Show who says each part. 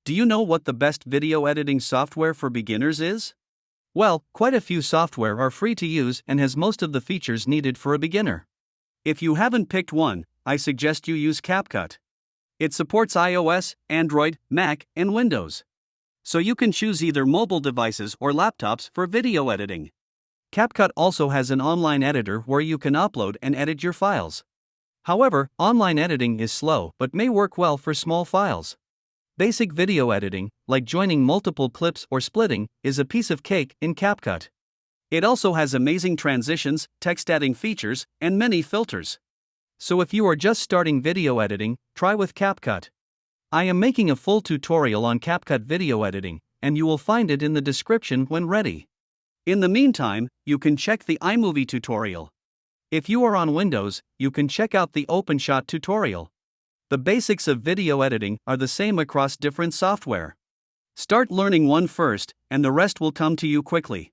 Speaker 1: Do you know what the best video editing software for beginners is? Well, quite a few software are free to use and has most of the features needed for a beginner. If you haven't picked one, I suggest you use CapCut. It supports iOS, Android, Mac, and Windows. So you can choose either mobile devices or laptops for video editing. CapCut also has an online editor where you can upload and edit your files. However, online editing is slow but may work well for small files. Basic video editing, like joining multiple clips or splitting, is a piece of cake in CapCut. It also has amazing transitions, text adding features, and many filters. So if you are just starting video editing, try with CapCut. I am making a full tutorial on CapCut video editing, and you will find it in the description when ready. In the meantime, you can check the iMovie tutorial. If you are on Windows, you can check out the OpenShot tutorial. The basics of video editing are the same across different software. Start learning one first, and the rest will come to you quickly.